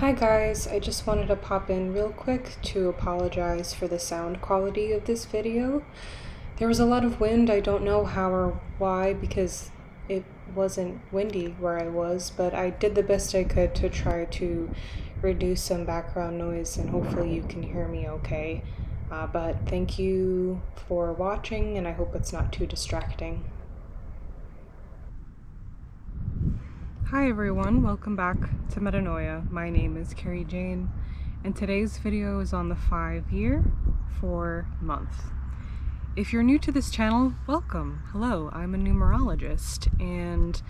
Hi guys, I just wanted to pop in real quick to apologize for the sound quality of this video. There was a lot of wind. I don't know how or why because it wasn't windy where I was, but I did the best I could to try to reduce some background noise and hopefully you can hear me okay. But thank you for watching and I hope it's not too distracting. Hi everyone, welcome back to Metanoia. My name is Carrie Jane and today's video is on the 5-year, 4-month. If you're new to this channel, welcome. Hello, I'm a numerologist and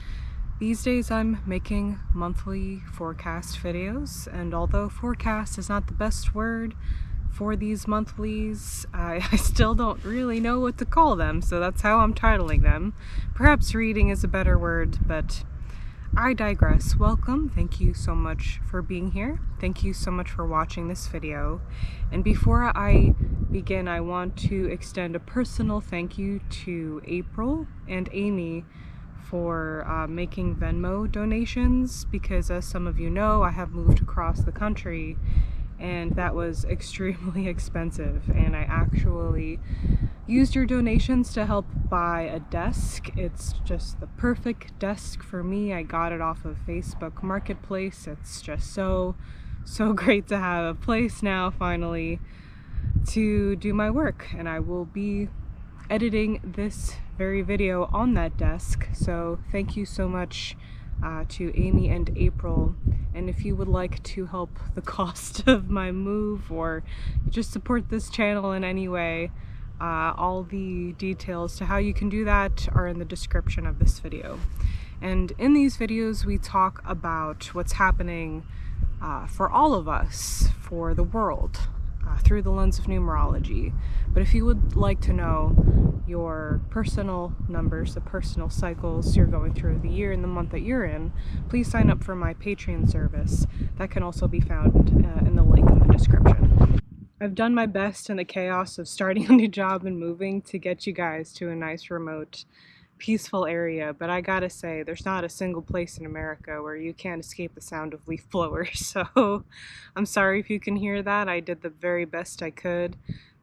these days I'm making monthly forecast videos, and although forecast is not the best word for these monthlies, I still don't really know what to call them, so that's how I'm titling them. Perhaps reading is a better word, but I digress. Welcome. Thank you so much for being here. Thank you so much for watching this video. And before I begin, I want to extend a personal thank you to April and Amy for making Venmo donations, because as some of you know, I have moved across the country and that was extremely expensive, and I actually used your donations to help buy a desk. It's just the perfect desk for me. I got it off of Facebook Marketplace. It's just so great to have a place now finally to do my work, and I will be editing this very video on that desk. So thank you so much to Amy and April. And if you would like to help the cost of my move or just support this channel in any way, all the details to how you can do that are in the description of this video. And in these videos we talk about what's happening for all of us, for the world, through the lens of numerology. But if you would like to know your personal numbers, the personal cycles you're going through the year and the month that you're in, please sign up for my Patreon service. That can also be found in the link in the description. I've done my best in the chaos of starting a new job and moving to get you guys to a nice, remote, peaceful area, but I gotta say, there's not a single place in America where you can't escape the sound of leaf blowers, so I'm sorry if you can hear that. I did the very best I could.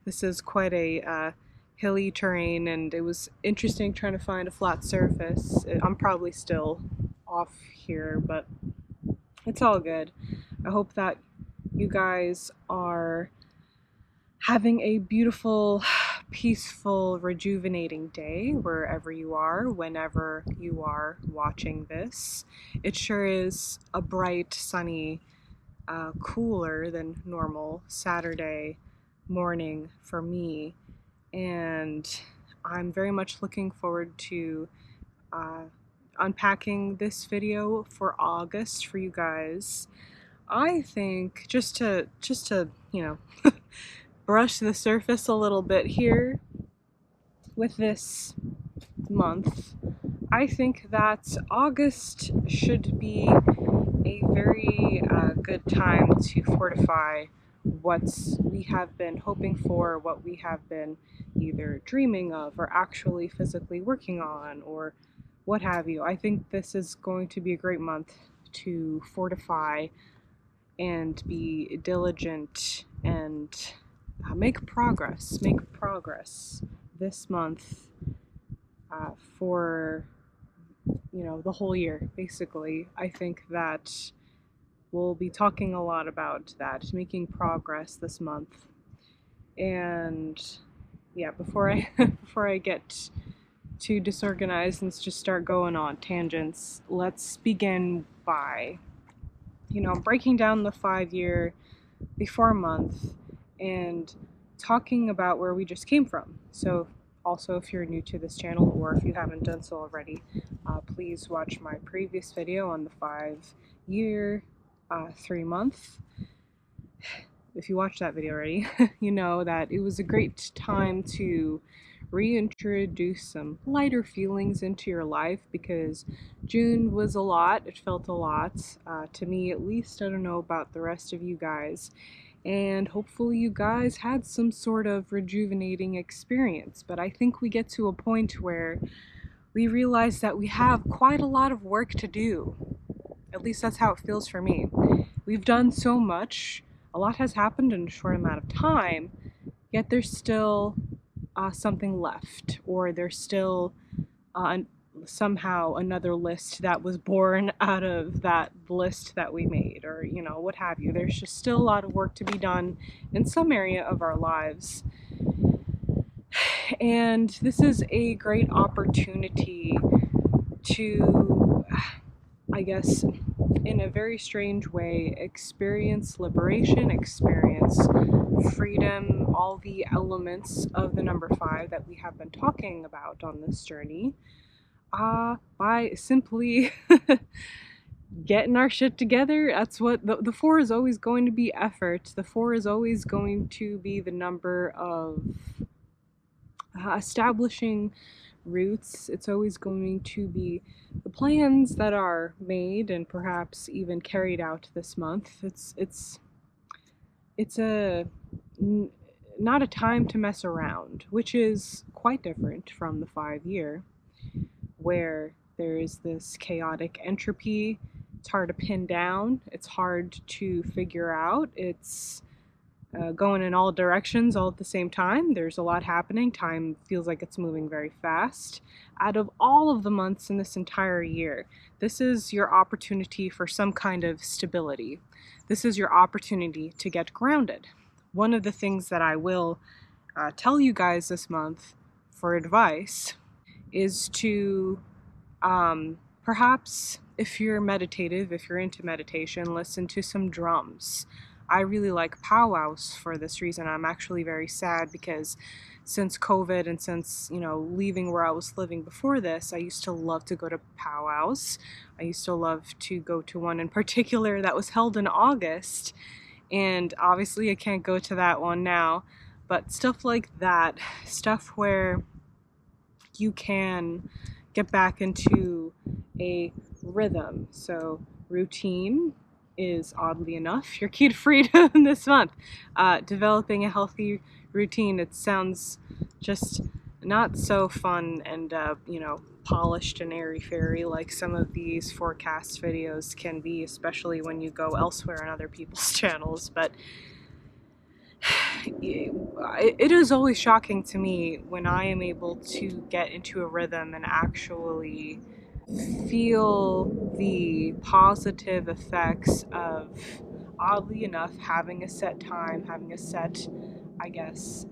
This is quite a hilly terrain, and it was interesting trying to find a flat surface. I'm probably still off here, but it's all good. I hope that you guys are having a beautiful, peaceful, rejuvenating day wherever you are, whenever you are watching this. It sure is a bright, sunny, cooler than normal Saturday morning for me, and I'm very much looking forward to unpacking this video for August for you guys. I think just to you know brush the surface a little bit here with this month, I think that August should be a very good time to fortify what we have been hoping for, what we have been either dreaming of or actually physically working on, or what have you. I think this is going to be a great month to fortify and be diligent and make progress this month for, you know, the whole year, basically. I think that we'll be talking a lot about that, making progress this month. And yeah, before I get too disorganized and just start going on tangents, let's begin by, breaking down the 5-year, the 4-month, and talking about where we just came from. So also, if you're new to this channel or if you haven't done so already, please watch my previous video on the 5-year, 3-month. If you watched that video already, you know that it was a great time to reintroduce some lighter feelings into your life, because June was a lot. It felt a lot, to me at least. I don't know about the rest of you guys. And hopefully you guys had some sort of rejuvenating experience. But I think we get to a point where we realize that we have quite a lot of work to do. At least that's how it feels for me. we've done so much, a lot has happened in a short amount of time, yet there's still something left, or there's still somehow another list that was born out of that list that we made, or what have you. There's just still a lot of work to be done in some area of our lives, and this is a great opportunity to, I guess, in a very strange way, experience liberation, experience freedom, all the elements of the number 5 that we have been talking about on this journey, by simply getting our shit together. That's what the 4 is always going to be effort. The 4 is always going to be the number of establishing roots. It's always going to be the plans that are made and perhaps even carried out this month. It's not a time to mess around, which is quite different from the 5 year, where there is this chaotic entropy. It's hard to pin down. It's hard to figure out. It's going in all directions all at the same time. There's a lot happening. Time feels like it's moving very fast. Out of all of the months in this entire year, this is your opportunity for some kind of stability. This is your opportunity to get grounded. One of the things that I will tell you guys this month for advice is to perhaps, if you're meditative, if you're into meditation, listen to some drums. I really like powwows for this reason. I'm actually very sad because since COVID and since, leaving where I was living before this, I used to love to go to powwows. I used to love to go to one in particular that was held in August, and obviously I can't go to that one now, but stuff like that, stuff where you can get back into a rhythm. So routine is, oddly enough, your key to freedom this month. Developing a healthy routine. It sounds just not so fun and polished and airy-fairy like some of these forecast videos can be, especially when you go elsewhere on other people's channels. But it is always shocking to me when I am able to get into a rhythm and actually feel the positive effects of, oddly enough, having a set time, having a set, I guess,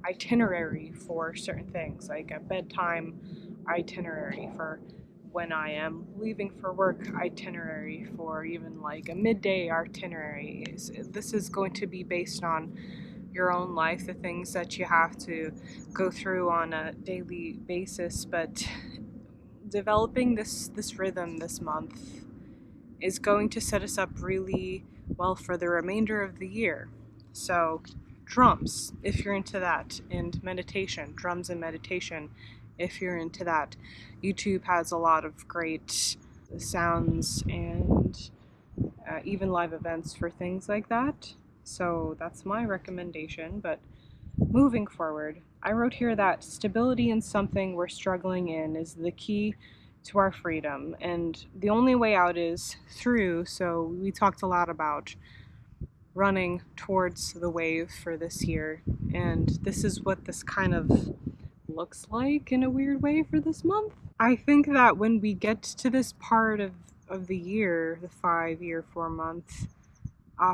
itinerary for certain things, like a bedtime itinerary for when I am leaving for work itinerary, for even like a midday itinerary. This is going to be based on your own life, the things that you have to go through on a daily basis, but developing this rhythm this month is going to set us up really well for the remainder of the year. So drums, if you're into that, and meditation, drums and meditation, if you're into that. YouTube has a lot of great sounds and even live events for things like that. So that's my recommendation. But moving forward, I wrote here that stability in something we're struggling in is the key to our freedom, and the only way out is through. So we talked a lot about running towards the wave for this year, and this is what this kind of looks like in a weird way for this month. I think that when we get to this part of the year, the 5 year, 4 month,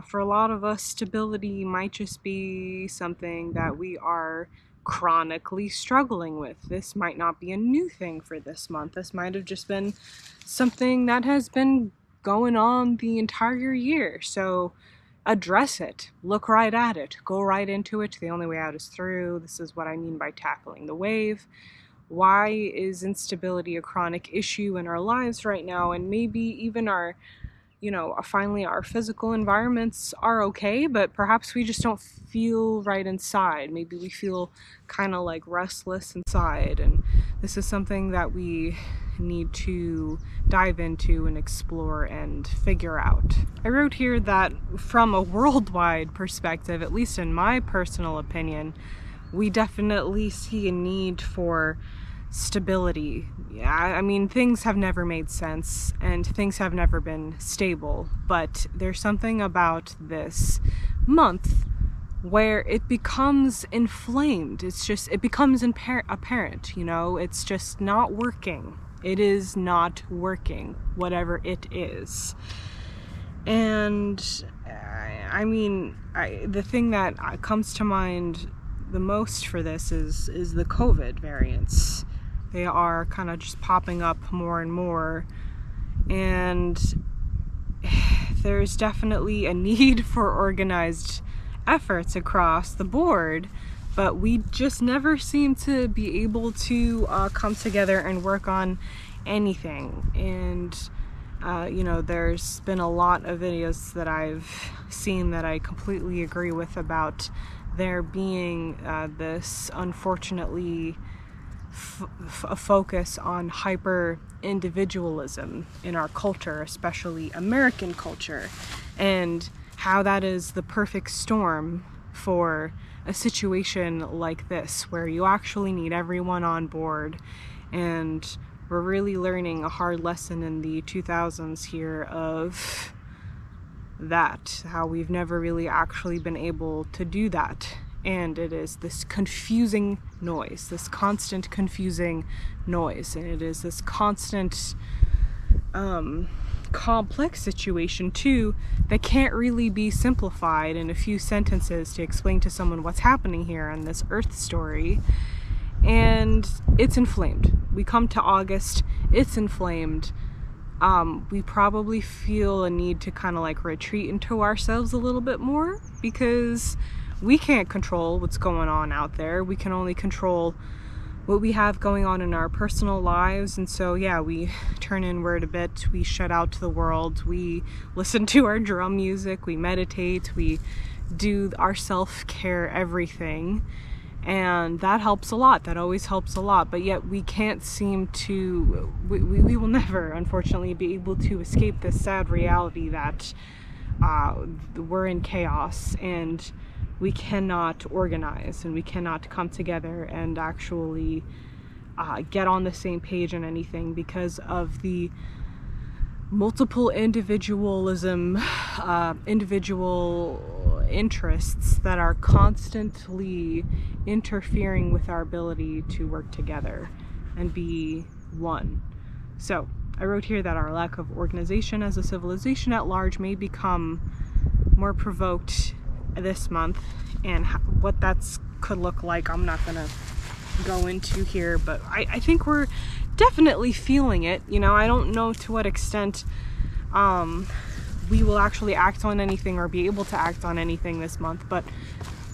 for a lot of us, stability might just be something that we are chronically struggling with. This might not be a new thing for this month. This might have just been something that has been going on the entire year. So address it, look right at it, go right into it. The only way out is through. This is what I mean by tackling the wave. Why is instability a chronic issue in our lives right now? And maybe even our finally our physical environments are okay, but perhaps we just don't feel right inside. Maybe we feel kind of like restless inside, and this is something that we need to dive into and explore and figure out. I wrote here that from a worldwide perspective, at least in my personal opinion, we definitely see a need for stability. Yeah, I mean, things have never made sense and things have never been stable, but there's something about this month where it becomes inflamed. It becomes apparent, you know, it's just not working. It is not working, whatever it is. And I mean, the thing that comes to mind the most for this is the COVID variants. They are kind of just popping up more and more, and there's definitely a need for organized efforts across the board, but we just never seem to be able to come together and work on anything. And you know, there's been a lot of videos that I've seen that I completely agree with about there being this, unfortunately, a focus on hyper individualism in our culture, especially American culture, and how that is the perfect storm for a situation like this, where you actually need everyone on board. And we're really learning a hard lesson in the 2000s here of that, how we've never really actually been able to do that. And it is this confusing noise, this constant confusing noise, and it is this constant complex situation too that can't really be simplified in a few sentences to explain to someone what's happening here in this Earth story. And it's inflamed. We come to August, it's inflamed. We probably feel a need to kind of like retreat into ourselves a little bit more, because we can't control what's going on out there. We can only control what we have going on in our personal lives. And so yeah, we turn inward a bit, we shut out to the world, we listen to our drum music, we meditate, we do our self-care everything, and that helps a lot. That always helps a lot. But yet we can't seem to, we will never, unfortunately, be able to escape this sad reality that we're in chaos, and we cannot organize, and we cannot come together and actually get on the same page on anything because of the multiple individual interests that are constantly interfering with our ability to work together and be one. So I wrote here that our lack of organization as a civilization at large may become more provoked this month, and what that's could look like I'm not gonna go into here, but I think we're definitely feeling it. You know, I don't know to what extent we will actually act on anything or be able to act on anything this month, but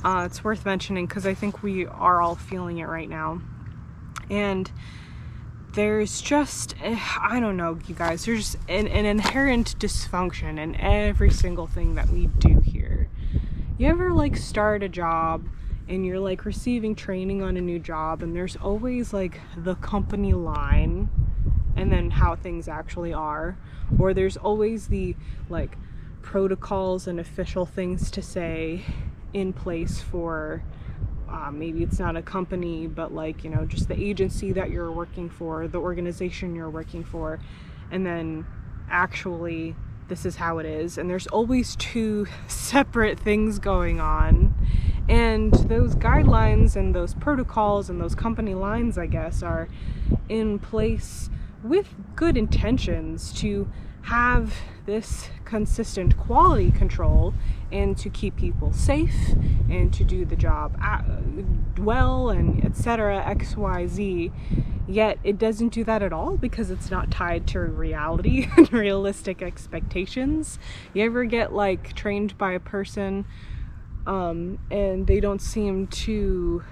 it's worth mentioning because I think we are all feeling it right now. And there's just, I don't know, you guys, there's an inherent dysfunction in every single thing that we do here. You ever like start a job and you're like receiving training on a new job, and there's always like the company line and then how things actually are, or there's always the like protocols and official things to say in place for maybe it's not a company, but like, you know, just the agency that you're working for, the organization you're working for, and then actually this is how it is. And there's always two separate things going on, and those guidelines and those protocols and those company lines, I guess, are in place with good intentions to have this consistent quality control and to keep people safe and to do the job well and etc. XYZ. Yet it doesn't do that at all because it's not tied to reality and realistic expectations. You ever get like trained by a person and they don't seem to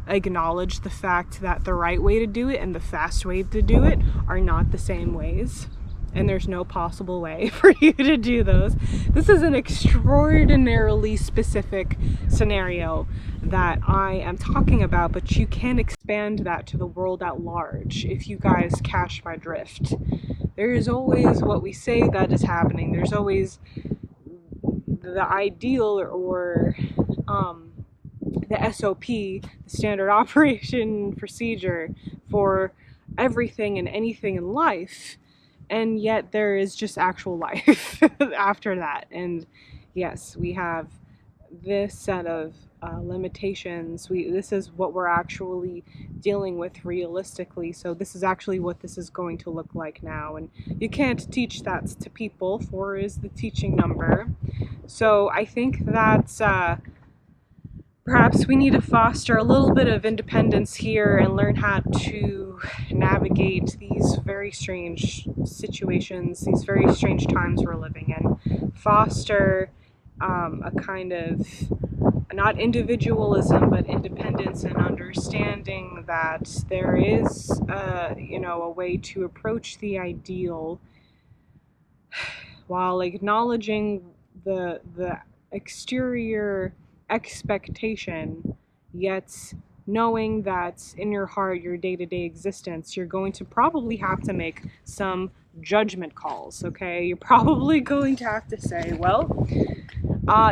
acknowledge the fact that the right way to do it and the fast way to do it are not the same ways, and there's no possible way for you to do those. This is an extraordinarily specific scenario that I am talking about, but you can expand that to the world at large if you guys catch my drift. There is always what we say that is happening. There's always the ideal or the SOP, the standard operation procedure for everything and anything in life, and yet there is just actual life after that. And yes, we have this set of limitations. This is what we're actually dealing with realistically. So this is actually what this is going to look like now. And you can't teach that to people. 4 is the teaching number. So I think that perhaps we need to foster a little bit of independence here and learn how to navigate these very strange situations, these very strange times we're living in. Foster a kind of, not individualism, but independence and understanding that there is, a way to approach the ideal while acknowledging the exterior expectation, yet knowing that in your heart, your day-to-day existence, you're going to probably have to make some judgment calls, okay? You're probably going to have to say, well,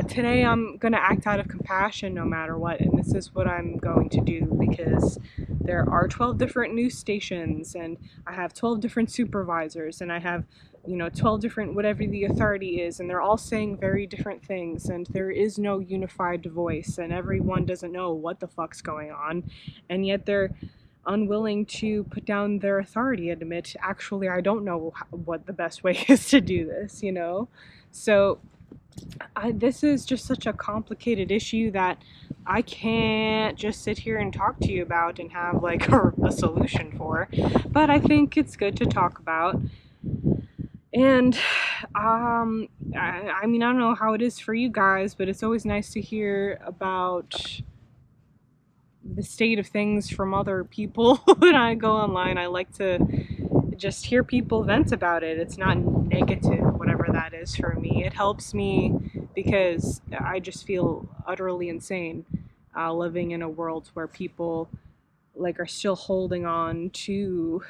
today I'm going to act out of compassion no matter what, and this is what I'm going to do, because there are 12 different news stations, and I have 12 different supervisors, and I have 12 different whatever the authority is, and they're all saying very different things, and there is no unified voice, and everyone doesn't know what the fuck's going on, and yet they're unwilling to put down their authority and admit, actually, I don't know what the best way is to do this, So this is just such a complicated issue that I can't just sit here and talk to you about and have like a solution for, but I think it's good to talk about. And I mean, I don't know how it is for you guys, but it's always nice to hear about the state of things from other people. When I go online, I like to just hear people vent about it. It's not negative, whatever that is for me. It helps me because I just feel utterly insane living in a world where people like are still holding on to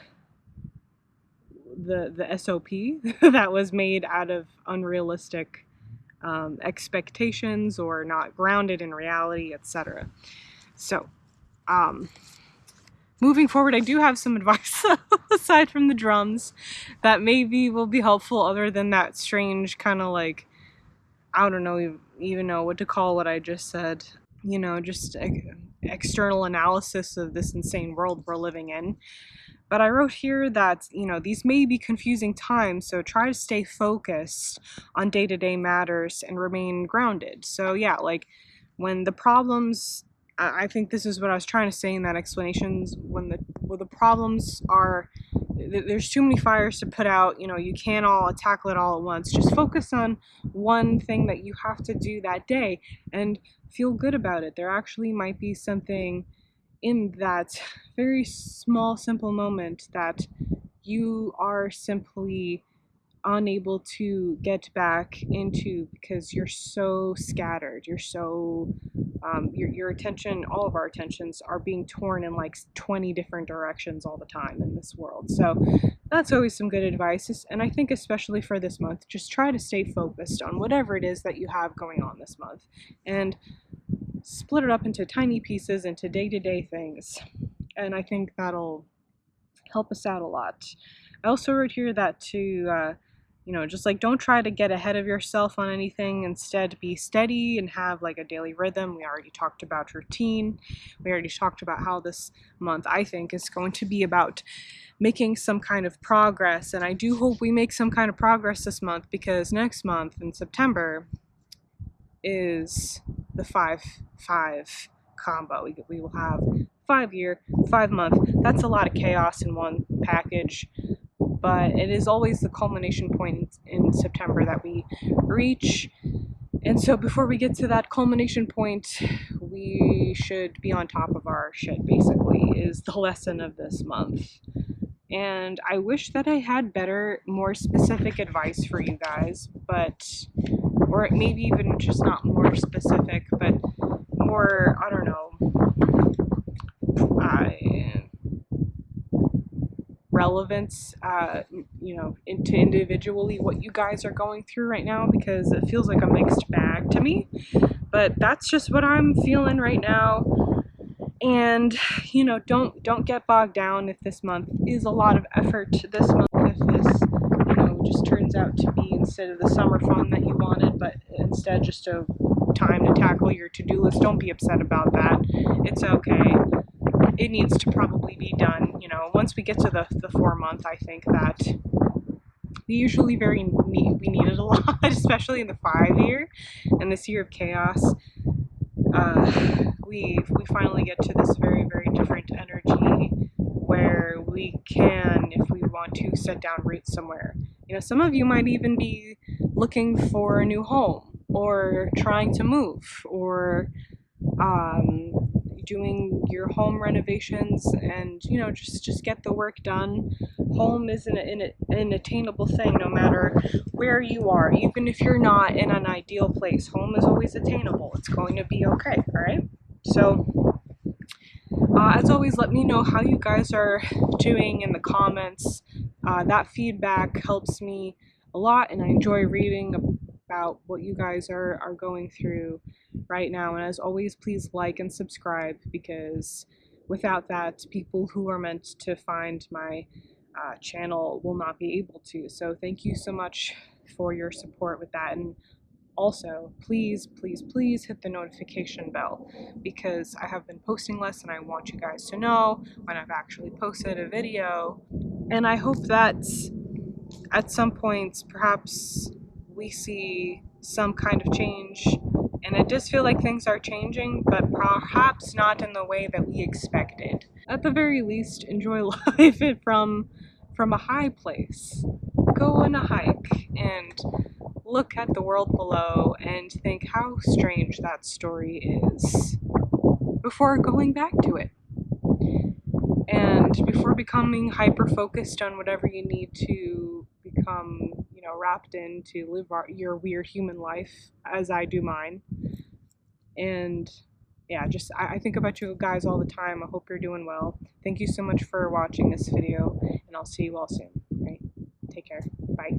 the SOP that was made out of unrealistic expectations or not grounded in reality, etc. So, moving forward, I do have some advice aside from the drums that maybe will be helpful, other than that strange kind of like, I don't know even know what to call what I just said. Just external analysis of this insane world we're living in. But I wrote here that, these may be confusing times, so try to stay focused on day-to-day matters and remain grounded. So yeah, like when the problems, I think this is what I was trying to say in that explanations, when the problems are, there's too many fires to put out, you can't all tackle it all at once. Just focus on one thing that you have to do that day and feel good about it. There actually might be something in that very small, simple moment that you are simply unable to get back into because you're so scattered. You're so, your attention, all of our attentions are being torn in like 20 different directions all the time in this world. So that's always some good advice. And I think especially for this month, just try to stay focused on whatever it is that you have going on this month. And split it up into tiny pieces, into day-to-day things, and I think that'll help us out a lot. I also wrote here that to just like don't try to get ahead of yourself on anything. Instead, be steady and have like a daily rhythm. We already talked about routine. We already talked about how this month, I think, is going to be about making some kind of progress, and I do hope we make some kind of progress this month, because next month in September is the 5-5 combo. We will have 5 year, 5 month. That's a lot of chaos in one package, but it is always the culmination point in September that we reach. And so before we get to that culmination point, we should be on top of our shit, basically, is the lesson of this month. And I wish that I had better, more specific advice for you guys, or maybe even just not more specific, but more, I don't know, relevance, into individually what you guys are going through right now, because it feels like a mixed bag to me. But that's just what I'm feeling right now. And you know, don't get bogged down if this month is a lot of effort. This month, if this, you know, just turns out to be, instead of the summer fun that you wanted, but instead just a time to tackle your to-do list, don't be upset about that. It's okay. It needs to probably be done. You know, once we get to the 4 month, I think that we usually we need it a lot, especially in the 5 year and this year of chaos. We finally get to this very different energy where we can, if we want to, set down roots somewhere. You know, some of you might even be looking for a new home, or trying to move, or doing your home renovations, and you know, just get the work done. Home is an attainable thing, no matter where you are. Even if you're not in an ideal place, home is always attainable. It's going to be okay. All right. So as always, let me know how you guys are doing in the comments. That feedback helps me a lot, and I enjoy reading about what you guys are going through right now. And as always, please like and subscribe, because without that, people who are meant to find my channel will not be able to. So thank you so much for your support with that. And also, please hit the notification bell, because I have been posting less and I want you guys to know when I've actually posted a video. And I hope that at some point, perhaps we see some kind of change. And it does feel like things are changing, but perhaps not in the way that we expected. At the very least, enjoy life from a high place. Go on a hike and look at the world below and think how strange that story is before going back to it. And before becoming hyper focused on whatever you need to become, you know, wrapped in to live your weird human life, as I do mine. And yeah, just I think about you guys all the time. I hope you're doing well. Thank you so much for watching this video, and I'll see you all soon. Right? Take care. Bye.